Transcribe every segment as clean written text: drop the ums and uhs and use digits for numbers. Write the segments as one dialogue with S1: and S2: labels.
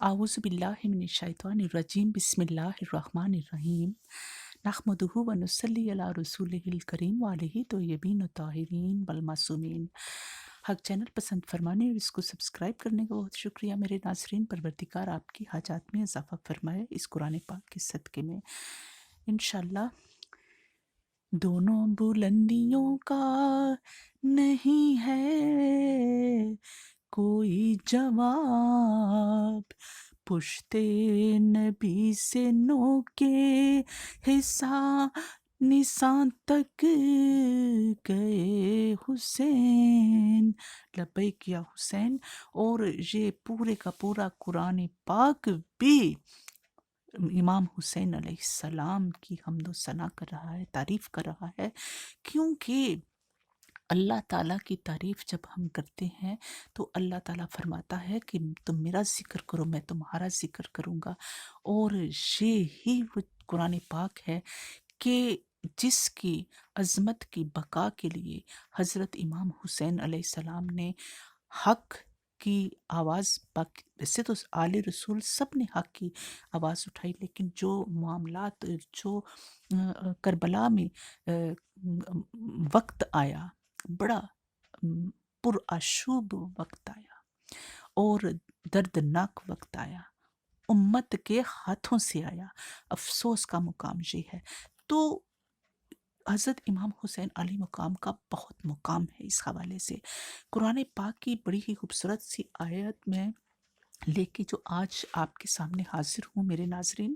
S1: أعوذ بالله من الشيطان الرجيم بسم الله الرحمن الرحيم نحمده ونصلي على رسوله الكريم وعليه طيبين الطاهرين والمعصومين حق چینل پسند فرمانے اور اس کو سبسکرائب کرنے کا بہت شکریہ میرے ناظرین۔ پروردگار آپ کی حاجات میں اضافہ فرمائے اس قرآن پاک کے صدقے میں انشاءاللہ۔ دونوں بلندیوں کا نہیں ہے کوئی جواب، پشت نبی سے نو کے حصہ نسان تک گئے حسین، لبیک یا حسین۔ اور یہ پورے کا پورا قرآن پاک بھی امام حسین علیہ السلام کی حمد و ثنا کر رہا ہے، تعریف کر رہا ہے، کیونکہ اللہ تعالیٰ کی تعریف جب ہم کرتے ہیں تو اللہ تعالیٰ فرماتا ہے کہ تم میرا ذکر کرو میں تمہارا ذکر کروں گا۔ اور یہی وہ قرآن پاک ہے کہ جس کی عظمت کی بقا کے لیے حضرت امام حسین علیہ السلام نے حق کی آواز، ویسے تو آل رسول سب نے حق کی آواز اٹھائی، لیکن جو معاملات جو کربلا میں وقت آیا، بڑا پرآشوب وقت آیا اور دردناک وقت آیا، امت کے ہاتھوں سے آیا، افسوس کا مقام یہ ہے۔ تو حضرت امام حسین علیہ مقام کا بہت مقام ہے۔ اس حوالے سے قرآن پاک کی بڑی ہی خوبصورت سی آیت میں لے کے جو آج آپ کے سامنے حاضر ہوں میرے ناظرین،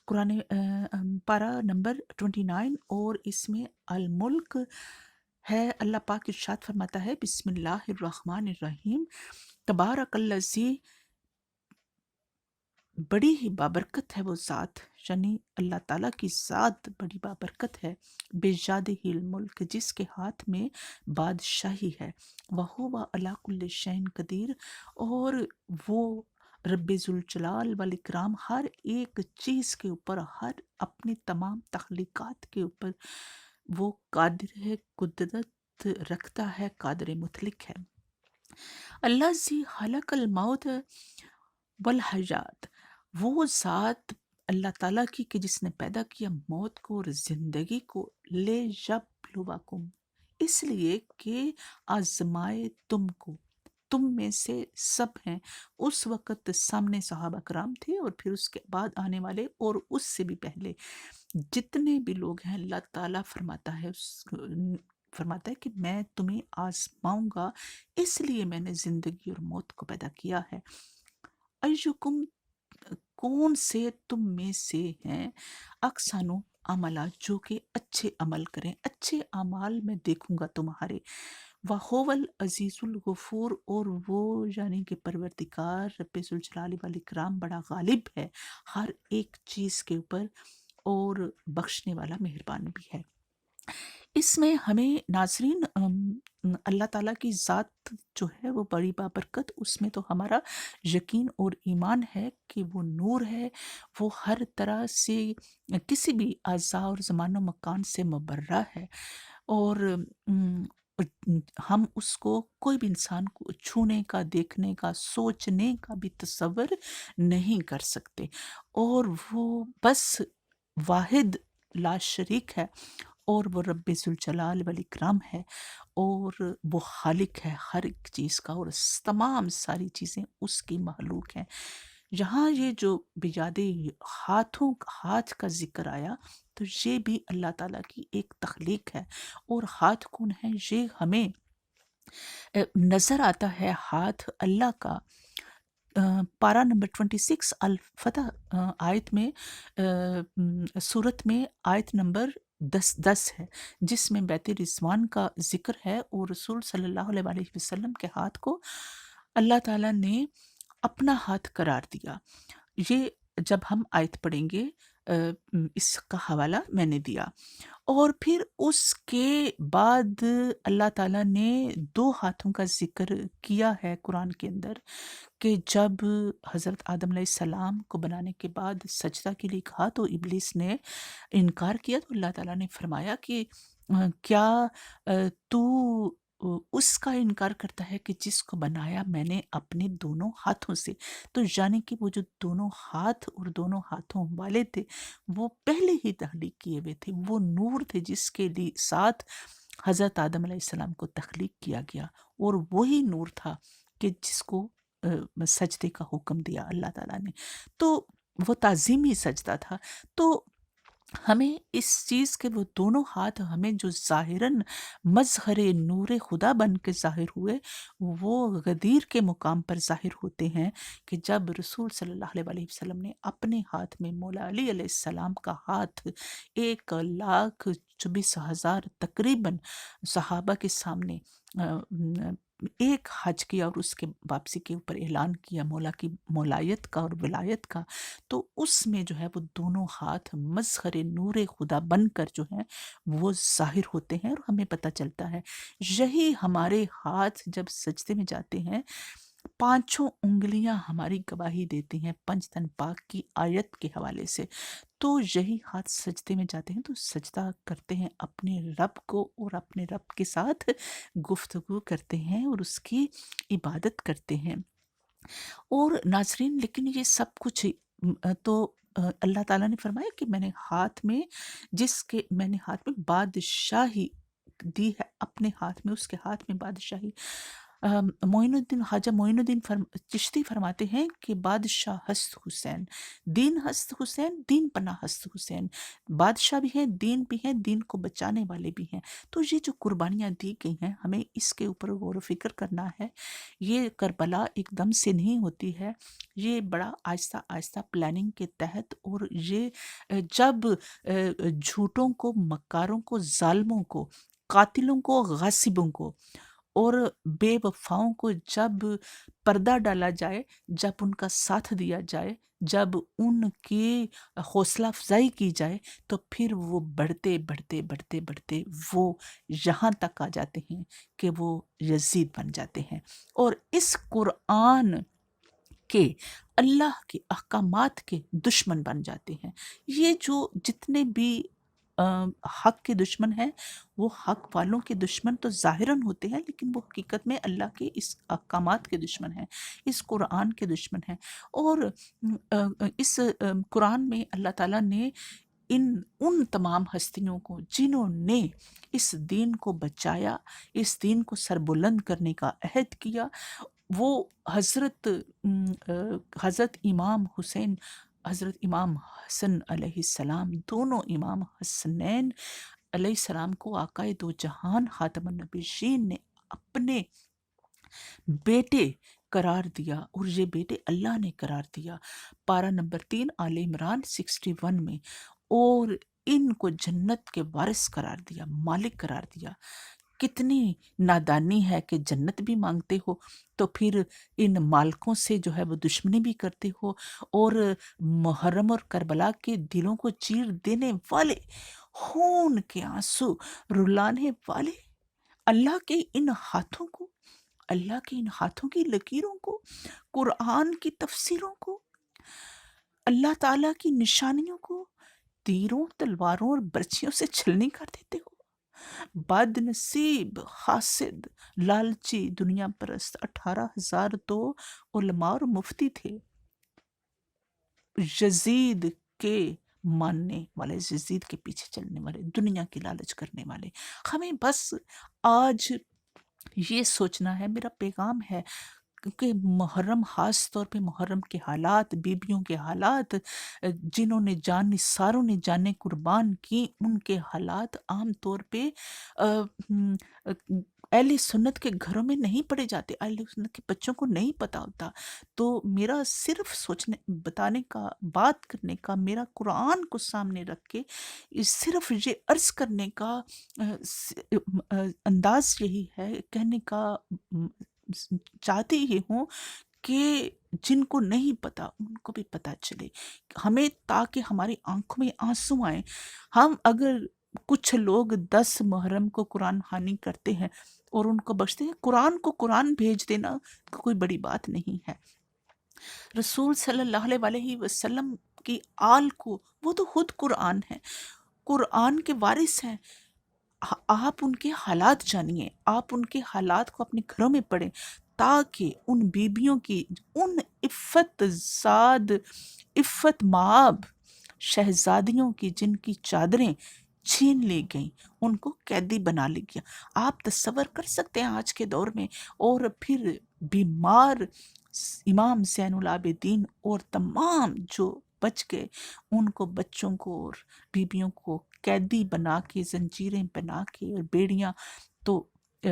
S1: قرآن پارہ نمبر 29 اور اس میں الملک ہے۔ اللہ پاک ارشاد فرماتا ہے بسم اللہ الرحمن الرحیم، تبارک الذی، بڑی ہی بابرکت ہے وہ ذات، یعنی اللہ تعالیٰ کی ذات بڑی بابرکت ہے، بیجادہ الملک، جس کے ہاتھ میں بادشاہی ہے، وَهُوَ عَلَىٰ كُلِّ شَيْءٍ قدیر، اور وہ رب ذوالجلال والاکرام ہر ایک چیز کے اوپر، ہر اپنی تمام تخلیقات کے اوپر وہ قادر ہے، قدرت رکھتا ہے، قادر مطلق ہے۔ اللہ زی خلق الموت والحیات، وہ ذات اللہ تعالیٰ کی کہ جس نے پیدا کیا موت کو اور زندگی کو، لے یبلوکم، اس لیے کہ آزمائے تم کو، تم میں سے سب ہیں۔ اس وقت سامنے صحابہ کرام تھے اور پھر اس کے بعد آنے والے اور اس سے بھی پہلے جتنے بھی لوگ ہیں، اللہ تعالیٰ فرماتا ہے کہ میں تمہیں آزماؤں گا، اس لیے میں نے زندگی اور موت کو پیدا کیا ہے۔ ایکم، کون سے تم میں سے ہیں، احسن عملا، جو کہ اچھے عمل کریں، اچھے اعمال میں دیکھوں گا تمہارے، وَهُوَ الْعَزِيزُ الْغَفُورُ، اور وہ یعنی کہ پروردگار رب ذوالجلال والاکرام بڑا غالب ہے ہر ایک چیز کے اوپر اور بخشنے والا مہربان بھی ہے۔ اس میں ہمیں ناظرین اللہ تعالیٰ کی ذات جو ہے وہ بڑی بابرکت، اس میں تو ہمارا یقین اور ایمان ہے کہ وہ نور ہے، وہ ہر طرح سے کسی بھی اعضاء اور زمان و مکان سے مبرہ ہے، اور ہم اس کو کوئی بھی انسان کو چھونے کا، دیکھنے کا، سوچنے کا بھی تصور نہیں کر سکتے، اور وہ بس واحد لا شریک ہے، اور وہ رب ذوالجلال والاکرام ہے، اور وہ خالق ہے ہر ایک چیز کا، اور تمام ساری چیزیں اس کی مخلوق ہیں۔ یہاں یہ جو بیاد ہاتھ کا ذکر آیا تو یہ بھی اللہ تعالیٰ کی ایک تخلیق ہے، اور ہاتھ کون ہے یہ ہمیں نظر آتا ہے، ہاتھ اللہ کا۔ پارہ نمبر 26 الفتح آیت میں، سورت میں آیت نمبر 10 ہے، جس میں بیت رضوان کا ذکر ہے، اور رسول صلی اللہ علیہ وآلہ وسلم کے ہاتھ کو اللہ تعالیٰ نے اپنا ہاتھ قرار دیا۔ یہ جب ہم آیت پڑھیں گے، اس کا حوالہ میں نے دیا، اور پھر اس کے بعد اللہ تعالیٰ نے 2 ہاتھوں کا ذکر کیا ہے قرآن کے اندر، کہ جب حضرت آدم علیہ السلام کو بنانے کے بعد سجدہ کے لیے کہا تو ابلیس نے انکار کیا، تو اللہ تعالیٰ نے فرمایا کہ کیا تو اس کا انکار کرتا ہے کہ جس کو بنایا میں نے اپنے دونوں ہاتھوں سے۔ تو یعنی کہ وہ جو دونوں ہاتھ اور دونوں ہاتھوں والے تھے وہ پہلے ہی تخلیق کیے ہوئے تھے، وہ نور تھے جس کے لیے ساتھ حضرت آدم علیہ السلام کو تخلیق کیا گیا، اور وہی نور تھا کہ جس کو سجدے کا حکم دیا اللہ تعالیٰ نے۔ تو وہ تعظیمی سجدہ تھا۔ تو ہمیں اس چیز کے وہ دونوں ہاتھ ہمیں جو ظاہراً مظہر نور خدا بن کے ظاہر ہوئے، وہ غدیر کے مقام پر ظاہر ہوتے ہیں کہ جب رسول صلی اللہ علیہ وآلہ وسلم نے اپنے ہاتھ میں مولا علی علیہ السلام کا ہاتھ 1,24,000 تقریباً صحابہ کے سامنے ایک حج کیا اور اس کے واپسی کے اوپر اعلان کیا مولا کی مولایت کا اور ولایت کا، تو اس میں جو ہے وہ دونوں ہاتھ مظہر نور خدا بن کر جو ہیں وہ ظاہر ہوتے ہیں، اور ہمیں پتہ چلتا ہے یہی ہمارے ہاتھ جب سجدے میں جاتے ہیں، پانچوں انگلیاں ہماری گواہی دیتی ہیں پنج تن پاک کی آیت کے حوالے سے۔ تو یہی ہاتھ سجدے میں جاتے ہیں تو سجدہ کرتے ہیں اپنے رب کو، اور اپنے رب کے ساتھ گفتگو کرتے ہیں اور اس کی عبادت کرتے ہیں۔ اور ناظرین، لیکن یہ سب کچھ تو اللہ تعالیٰ نے فرمایا کہ میں نے ہاتھ میں بادشاہی دی ہے، اپنے ہاتھ میں، اس کے ہاتھ میں بادشاہی۔ معین الدین خواجہ معین الدین چشتی فرماتے ہیں کہ بادشاہ ہست حسین، دین ہست حسین، دین پناہ ہست حسین، بادشاہ بھی ہیں، دین بھی ہیں، دین کو بچانے والے بھی ہیں۔ تو یہ جو قربانیاں دی گئی ہیں ہمیں اس کے اوپر غور و فکر کرنا ہے۔ یہ کربلا ایک دم سے نہیں ہوتی ہے، یہ بڑا آہستہ آہستہ پلاننگ کے تحت، اور یہ جب جھوٹوں کو، مکاروں کو، ظالموں کو، قاتلوں کو، غاصبوں کو اور بے وفاؤں کو جب پردہ ڈالا جائے، جب ان کا ساتھ دیا جائے، جب ان کی حوصلہ افزائی کی جائے، تو پھر وہ بڑھتے بڑھتے بڑھتے بڑھتے وہ یہاں تک آ جاتے ہیں کہ وہ یزید بن جاتے ہیں، اور اس قرآن کے، اللہ کے احکامات کے دشمن بن جاتے ہیں۔ یہ جو جتنے بھی حق کے دشمن ہیں، وہ حق والوں کے دشمن تو ظاہراً ہوتے ہیں، لیکن وہ حقیقت میں اللہ کے اس احکامات کے دشمن ہیں، اس قرآن کے دشمن ہیں۔ اور اس قرآن میں اللہ تعالیٰ نے ان تمام ہستیوں کو جنہوں نے اس دین کو بچایا، اس دین کو سربلند کرنے کا عہد کیا، وہ حضرت امام حسین، حضرت امام حسن علیہ السلام، دونوں امام حسنین علیہ السلام کو آقائے دو جہان خاتم النبیین نے اپنے بیٹے قرار دیا، اور یہ بیٹے اللہ نے قرار دیا پارہ نمبر 3 آل عمران 61 میں، اور ان کو جنت کے وارث قرار دیا، مالک قرار دیا۔ کتنی نادانی ہے کہ جنت بھی مانگتے ہو تو پھر ان مالکوں سے جو ہے وہ دشمنی بھی کرتے ہو، اور محرم اور کربلا کے دلوں کو چیر دینے والے، خون کے آنسو رلانے والے اللہ کے ان ہاتھوں کو، اللہ کے ان ہاتھوں کی لکیروں کو، قرآن کی تفسیروں کو، اللہ تعالیٰ کی نشانیوں کو تیروں، تلواروں اور برچھیوں سے چھلنی کر دیتے ہو۔ بد نصیب، حاسد، لالچی، دنیا پرست 18,000 تو علماء اور مفتی تھے، یزید کے ماننے والے، یزید کے پیچھے چلنے والے، دنیا کی لالچ کرنے والے۔ ہمیں بس آج یہ سوچنا ہے، میرا پیغام ہے، کیونکہ محرم، خاص طور پہ محرم کے حالات، بیبیوں کے حالات، جنہوں نے جان، نثاروں نے جانیں قربان کی، ان کے حالات عام طور پہ اہل سنت کے گھروں میں نہیں پڑے جاتے، اہل سنت کے بچوں کو نہیں پتا ہوتا۔ تو میرا صرف سوچنے، بتانے کا، بات کرنے کا، میرا قرآن کو سامنے رکھ کے صرف یہ عرض کرنے کا انداز یہی ہے، کہنے کا چاہتی ہی ہوں کہ جن کو نہیں پتا ان کو بھی پتا چلے ہمیں، تاکہ ہماری آنکھوں میں آنسو آئیں۔ ہم اگر کچھ لوگ 10 محرم کو قرآن خوانی کرتے ہیں اور ان کو بخشتے ہیں، قرآن کو قرآن بھیج دینا کوئی بڑی بات نہیں ہے۔ رسول صلی اللہ علیہ وسلم کی آل کو، وہ تو خود قرآن ہے، قرآن کے وارث ہیں، آپ ان کے حالات جانیے، آپ ان کے حالات کو اپنے گھروں میں پڑھیں، تاکہ ان بیبیوں کی، ان عفت زاد، عفت مآب شہزادیوں کی جن کی چادریں چھین لی گئیں، ان کو قیدی بنا لی گیا۔ آپ تصور کر سکتے ہیں آج کے دور میں، اور پھر بیمار امام زین العابدین اور تمام جو بچ گئے، ان کو، بچوں کو اور بیبیوں کو قیدی بنا کے، زنجیریں بنا کے، اور بیڑیاں تو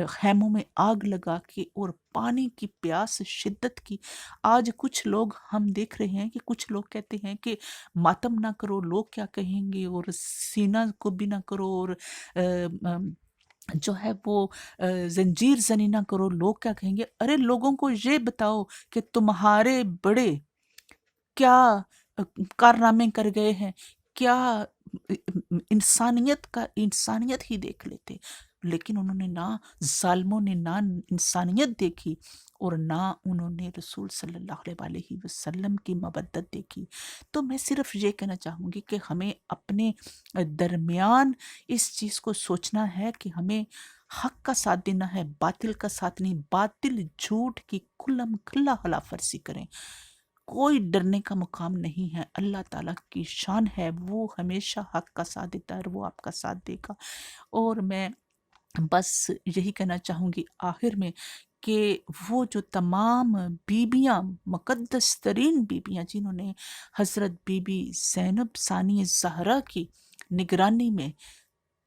S1: خیموں میں آگ لگا کے، اور پانی کی پیاس شدت کی۔ آج کچھ لوگ ہم دیکھ رہے ہیں کہ کچھ لوگ کہتے ہیں کہ ماتم نہ کرو، لوگ کیا کہیں گے، اور سینہ کو بھی نہ کرو، اور جو ہے وہ زنجیر زنی نہ کرو، لوگ کیا کہیں گے۔ ارے لوگوں کو یہ بتاؤ کہ تمہارے بڑے کیا کارنامے کر گئے ہیں، کیا انسانیت ہی دیکھ لیتے، لیکن انہوں نے نہ، ظالموں نے نہ انسانیت دیکھی، اور نہ انہوں نے رسول صلی اللہ علیہ وسلم کی مودت دیکھی۔ تو میں صرف یہ کہنا چاہوں گی کہ ہمیں اپنے درمیان اس چیز کو سوچنا ہے کہ ہمیں حق کا ساتھ دینا ہے، باطل کا ساتھ نہیں۔ باطل جھوٹ کی کھلم کھلا خلاف ورزی کریں، کوئی ڈرنے کا مقام نہیں ہے۔ اللہ تعالیٰ کی شان ہے، وہ ہمیشہ حق کا ساتھ دیتا ہے، اور وہ آپ کا ساتھ دے گا۔ اور میں بس یہی کہنا چاہوں گی آخر میں کہ وہ جو تمام بیبیاں، مقدس ترین بیبیاں، جنہوں نے حضرت بی بی زینب ثانی زہرا کی نگرانی میں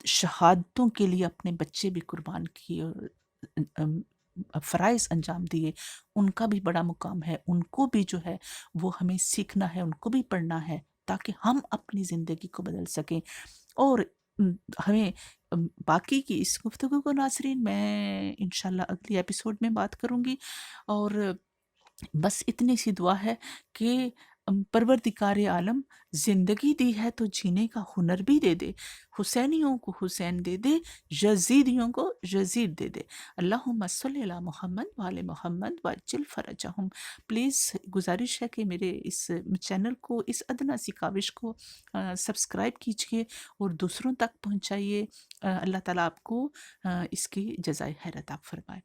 S1: شہادتوں کے لیے اپنے بچے بھی قربان کیے، اور فرائض انجام دیے، ان کا بھی بڑا مقام ہے۔ ان کو بھی جو ہے وہ ہمیں سیکھنا ہے، ان کو بھی پڑھنا ہے، تاکہ ہم اپنی زندگی کو بدل سکیں۔ اور ہمیں باقی کی اس گفتگو کو ناظرین میں انشاءاللہ اگلی ایپیسوڈ میں بات کروں گی، اور بس اتنی سی دعا ہے کہ پروردگار عالم زندگی دی ہے تو جینے کا ہنر بھی دے دے، حسینیوں کو حسین دے دے، یزیدیوں کو یزید دے دے۔ اللہم صلی علی محمد وعلی محمد وعجل فرجہم۔ پلیز گزارش ہے کہ میرے اس چینل کو، اس ادنا سی کاوش کو سبسکرائب کیجئے اور دوسروں تک پہنچائیے۔ اللہ تعالیٰ آپ کو اس کی جزائے خیر عطا فرمائے۔